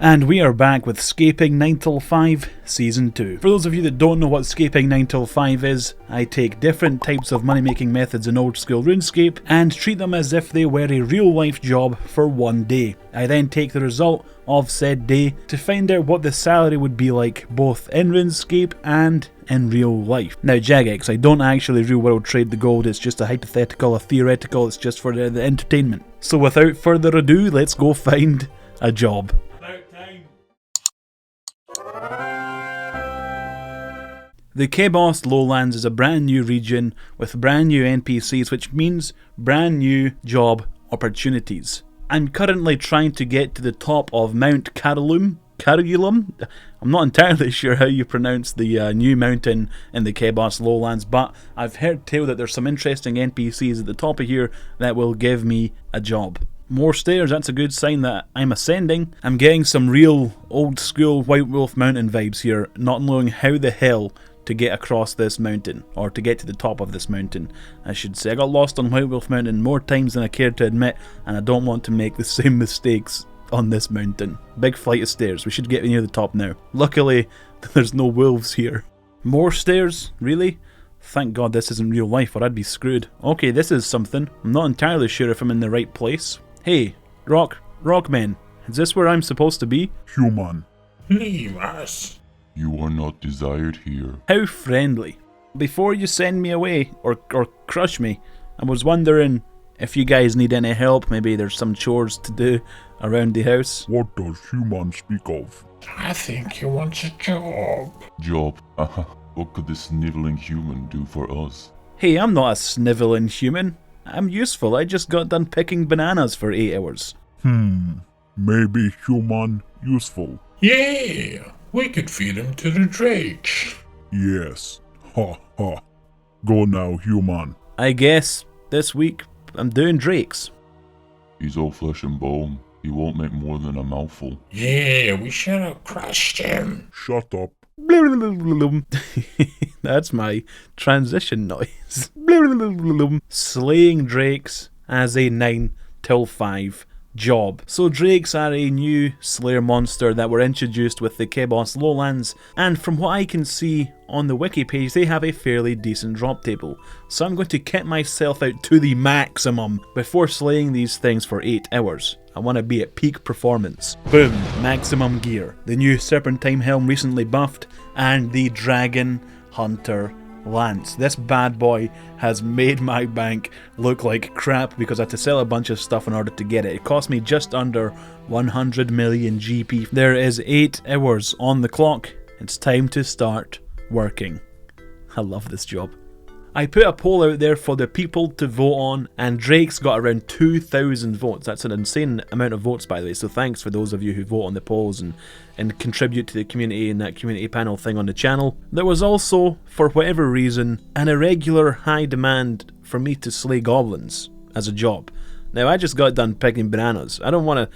And we are back with Scaping 9 till 5 Season 2. For those of you that don't know what Scaping 9 till 5 is, I take different types of money making methods in old school RuneScape and treat them as if they were a real life job for one day. I then take the result of said day to find out what the salary would be like both in RuneScape and in real life. Now Jagex, I don't actually real world trade the gold, it's just a hypothetical, a theoretical, it's just for the entertainment. So without further ado, let's go find a job. The Kebos lowlands is a brand new region with brand new NPCs, which means brand new job opportunities. I'm currently trying to get to the top of Mount Carulum. I'm not entirely sure how you pronounce the new mountain in the Kebos lowlands, but I've heard tell that there's some interesting NPCs at the top of here that will give me a job. More stairs, that's a good sign that I'm ascending. I'm getting some real old school White Wolf Mountain vibes here, not knowing how the hell to get across this mountain, or to get to the top of this mountain, I should say. I got lost on White Wolf Mountain more times than I care to admit, and I don't want to make the same mistakes on this mountain. Big flight of stairs, we should get near the top now. Luckily, there's no wolves here. More stairs? Really? Thank God this isn't real life or I'd be screwed. Okay, this is something. I'm not entirely sure if I'm in the right place. Hey, Rockman, is this where I'm supposed to be? Human. Leave us. You are not desired here. How friendly. Before you send me away, or crush me, I was wondering if you guys need any help. Maybe there's some chores to do around the house. What does human speak of? I think he wants a job. Job? What could this sniveling human do for us? Hey, I'm not a sniveling human. I'm useful. I just got done picking bananas for 8 hours. Maybe human useful. Yeah, we could feed him to the drakes. Yes. Ha ha. Go now, human. I guess this week I'm doing drakes. He's all flesh and bone. He won't make more than a mouthful. Yeah, we should have crushed him. Shut up. That's my transition noise. Slaying drakes as a 9 till 5 job. So drakes are a new slayer monster that were introduced with the Kebos lowlands, and from what I can see on the wiki page they have a fairly decent drop table. So I'm going to kit myself out to the maximum before slaying these things for 8 hours. I want to be at peak performance. Boom, maximum gear. The new Serpentine Helm recently buffed, and the Dragon Hunter Lance. This bad boy has made my bank look like crap because I had to sell a bunch of stuff in order to get it. It cost me just under 100 million GP. There is 8 hours on the clock. It's time to start working. I love this job. I put a poll out there for the people to vote on, and Drake's got around 2,000 votes. That's an insane amount of votes, by the way, so thanks for those of you who vote on the polls and contribute to the community and that community panel thing on the channel. There was also, for whatever reason, an irregular high demand for me to slay goblins as a job. Now, I just got done picking bananas. I don't want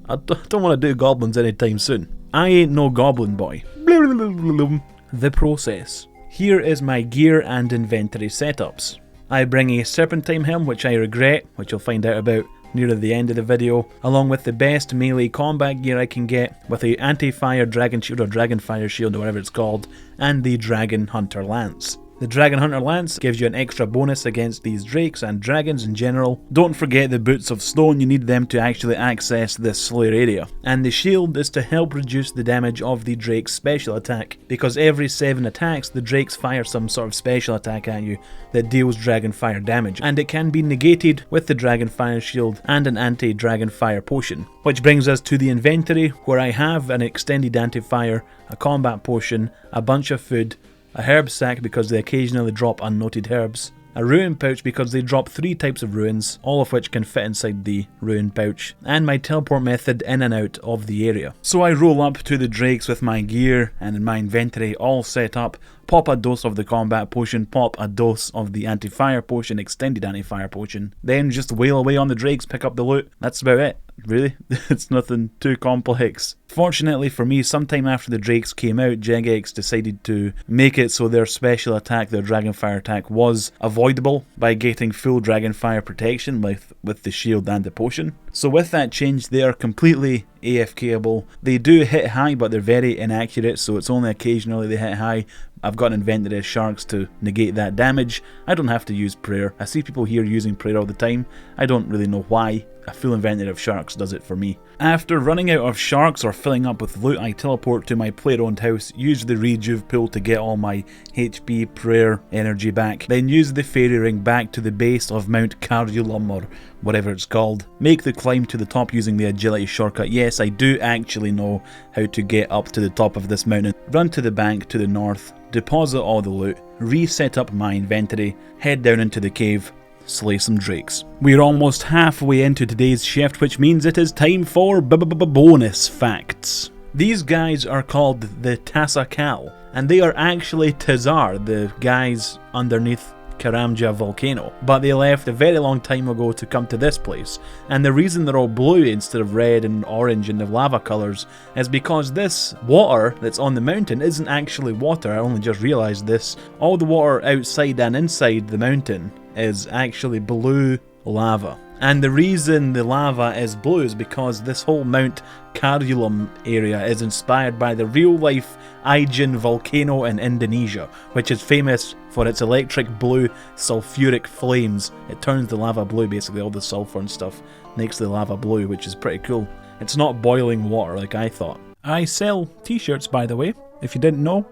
to do goblins anytime soon. I ain't no goblin boy. The process. Here is my gear and inventory setups. I bring a Serpentine Helm, which I regret, which you'll find out about near the end of the video, along with the best melee combat gear I can get, with the anti-fire dragon shield or dragon fire shield or whatever it's called, and the Dragon Hunter Lance. The Dragon Hunter Lance gives you an extra bonus against these drakes and dragons in general. Don't forget the boots of stone, you need them to actually access this slayer area. And the shield is to help reduce the damage of the drake's special attack, because every 7 attacks the drakes fire some sort of special attack at you that deals dragon fire damage, and it can be negated with the dragon fire shield and an anti-dragon fire potion. Which brings us to the inventory, where I have an extended anti-fire, a combat potion, a bunch of food, a herb sack because they occasionally drop unnoted herbs, a ruin pouch because they drop 3 types of ruins, all of which can fit inside the ruin pouch, and my teleport method in and out of the area. So I roll up to the drakes with my gear and in my inventory all set up, pop a dose of the combat potion, pop a dose of the anti-fire potion, extended anti-fire potion, then just wail away on the drakes, pick up the loot. That's about it. really, it's nothing too complex. Fortunately for me, sometime after the Drakes came out, Jagex decided to make it so their special attack, their Dragonfire attack, was avoidable by getting full Dragonfire protection with the shield and the potion. So with that change, they are completely AFKable. They do hit high, but they're very inaccurate, so it's only occasionally they hit high. I've got invented as sharks to negate that damage. I don't have to use prayer. I see people here using prayer all the time. I don't really know why. A full invented of sharks does it for me. After running out of sharks or filling up with loot, I teleport to my player-owned house, use the rejuve pool to get all my HP, prayer, energy back, then use the fairy ring back to the base of Mount Cardulum or whatever it's called. Make the climb to the top using the agility shortcut. Yes, I do actually know how to get up to the top of this mountain. Run to the bank to the north, deposit all the loot, reset up my inventory, head down into the cave, slay some drakes. We're almost halfway into today's shift, which means it is time for bonus facts. These guys are called the Tasakal, and they are actually Tazar, the guys underneath Karamja volcano, but they left a very long time ago to come to this place, and the reason they're all blue instead of red and orange in the lava colours is because this water that's on the mountain isn't actually water. I only just realised this. All the water outside and inside the mountain is actually blue lava. And the reason the lava is blue is because this whole Mount Cardulum area is inspired by the real-life Aegean volcano in Indonesia, which is famous for its electric blue sulfuric flames. It turns the lava blue, basically all the sulfur and stuff makes the lava blue, which is pretty cool. It's not boiling water like I thought. I sell t-shirts, by the way, if you didn't know.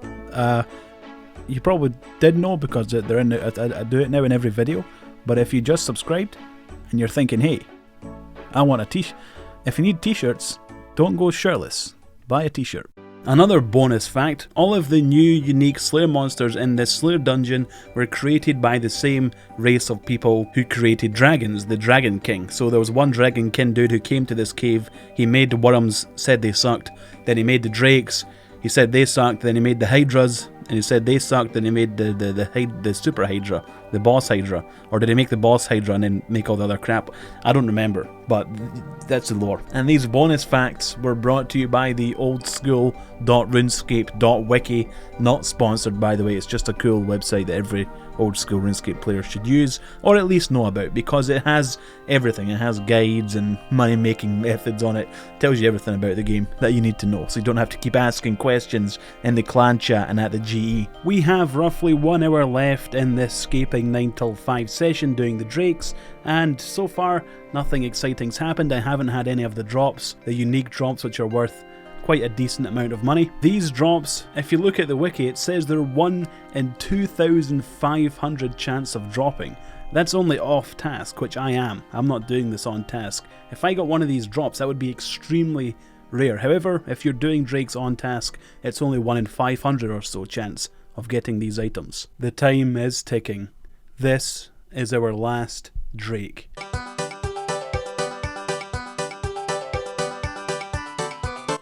You probably did know because they're in. I do it now in every video, but if you just subscribed and you're thinking, hey, I want a t-shirt. If you need t-shirts, don't go shirtless. Buy a t-shirt. Another bonus fact, all of the new unique Slayer monsters in this Slayer dungeon were created by the same race of people who created dragons, the Dragon King. So there was one Dragon King dude who came to this cave, he made the worms, said they sucked, then he made the drakes, he said they sucked, then he made the hydras, and he said they sucked, then he made the super hydra, the boss hydra. Or did he make the boss hydra and then make all the other crap? I don't remember, but that's the lore. And these bonus facts were brought to you by the oldschool.runescape.wiki. Not sponsored, by the way, it's just a cool website that every old school RuneScape player should use, or at least know about, because it has everything. It has guides and money making methods on it. It tells you everything about the game that you need to know, so you don't have to keep asking questions in the clan chat and at the GE. We have roughly 1 hour left in this Scaping 9 till 5 session doing the drakes, and so far nothing exciting's happened. I haven't had any of the drops, the unique drops, which are worth quite a decent amount of money. These drops, if you look at the wiki, it says they're 1 in 2,500 chance of dropping. That's only off task, which I am. I'm not doing this on task. If I got one of these drops, that would be extremely rare. However, if you're doing drakes on task, it's only 1 in 500 or so chance of getting these items. The time is ticking. This is our last drake.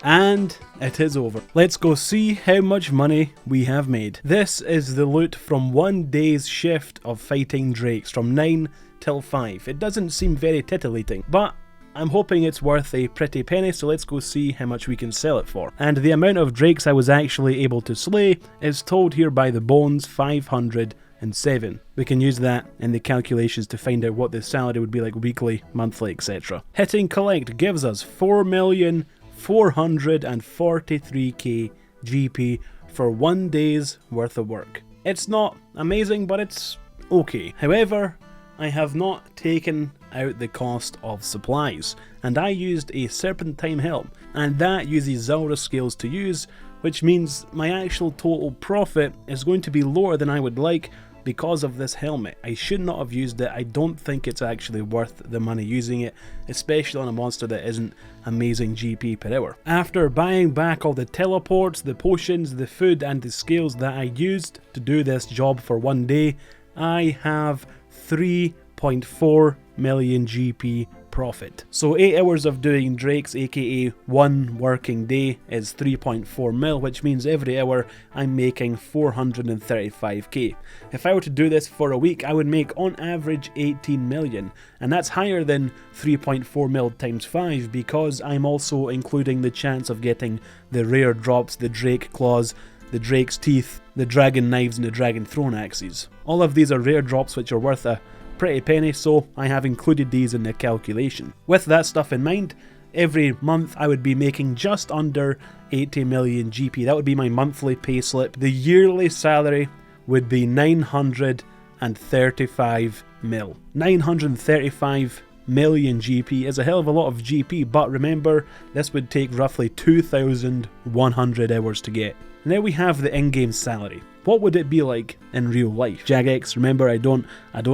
And it is over. Let's go see how much money we have made. This is the loot from 1 day's shift of fighting drakes from 9 till 5. It doesn't seem very titillating, but I'm hoping it's worth a pretty penny, so let's go see how much we can sell it for. And the amount of drakes I was actually able to slay is told here by the bones, 507. We can use that in the calculations to find out what the salary would be like weekly, monthly, etc. Hitting collect gives us 4,443k GP for 1 day's worth of work. It's not amazing, but it's okay. However, I have not taken out the cost of supplies, and I used a Serpentine helm, and that uses Zalra scales to use, which means my actual total profit is going to be lower than I would like because of this helmet. I should not have used it. I don't think it's actually worth the money using it, especially on a monster that isn't amazing GP per hour. After buying back all the teleports, the potions, the food and the scales that I used to do this job for 1 day, I have 3.4 million GP profit. So 8 hours of doing drakes, aka 1 working day, is 3.4 mil, which means every hour I'm making 435k. If I were to do this for a week, I would make on average 18 million, and that's higher than 3.4 mil times 5 because I'm also including the chance of getting the rare drops, the drake claws, the drake's teeth, the dragon knives and the dragon throne axes. All of these are rare drops which are worth a pretty penny, so I have included these in the calculation. With that stuff in mind, every month I would be making just under 80 million GP. That would be my monthly pay slip. The yearly salary would be 935 mil. 935 million GP is a hell of a lot of GP, but remember, this would take roughly 2,100 hours to get. Now we have the in-game salary. What would it be like in real life? Jagex, remember I don't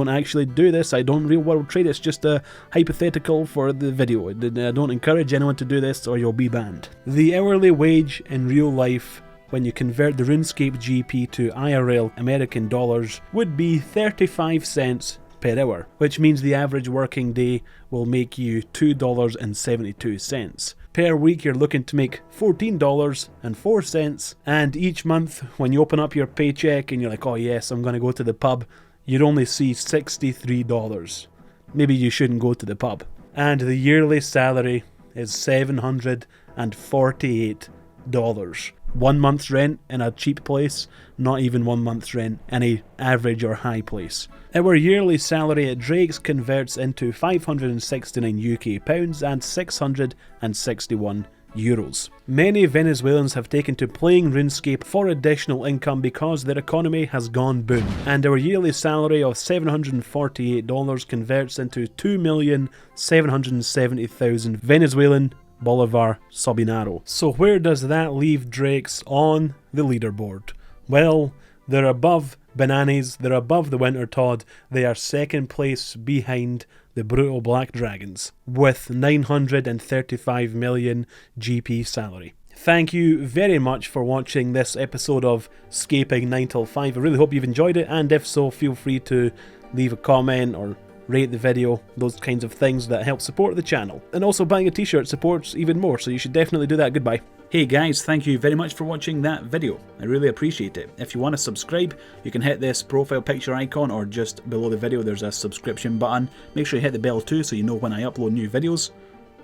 actually do this, I don't real world trade, it's just a hypothetical for the video. I don't encourage anyone to do this or you'll be banned. The hourly wage in real life when you convert the RuneScape GP to IRL American dollars would be 35 cents per hour, which means the average working day will make you $2.72. Per week you're looking to make $14.04, and each month when you open up your paycheck and you're like, oh yes, I'm going to go to the pub, you'd only see $63. Maybe you shouldn't go to the pub. And the yearly salary is $748. 1 month's rent in a cheap place, not even 1 month's rent in a average or high place. Our yearly salary at Drakes converts into 569 UK pounds and 661 euros. Many Venezuelans have taken to playing RuneScape for additional income because their economy has gone boom, and our yearly salary of $748 converts into 2,770,000 Venezuelan Bolivar Sobinaro. So where does that leave Drakes on the leaderboard? Well, they're above Bananas, they're above the Winter Todd, they are second place behind the Brutal Black Dragons with 935 million GP salary. Thank you very much for watching this episode of Scaping 9 till 5. I really hope you've enjoyed it, and if so, feel free to leave a comment or rate the video, those kinds of things that help support the channel. And also buying a t-shirt supports even more, so you should definitely do that. Goodbye. Hey guys, thank you very much for watching that video. I really appreciate it. If you want to subscribe, you can hit this profile picture icon, or just below the video there's a subscription button. Make sure you hit the bell too so you know when I upload new videos.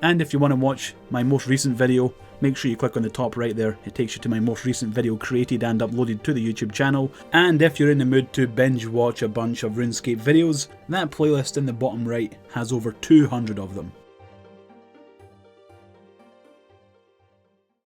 And if you want to watch my most recent video, make sure you click on the top right there. It takes you to my most recent video created and uploaded to the YouTube channel. And if you're in the mood to binge watch a bunch of RuneScape videos, that playlist in the bottom right has over 200 of them.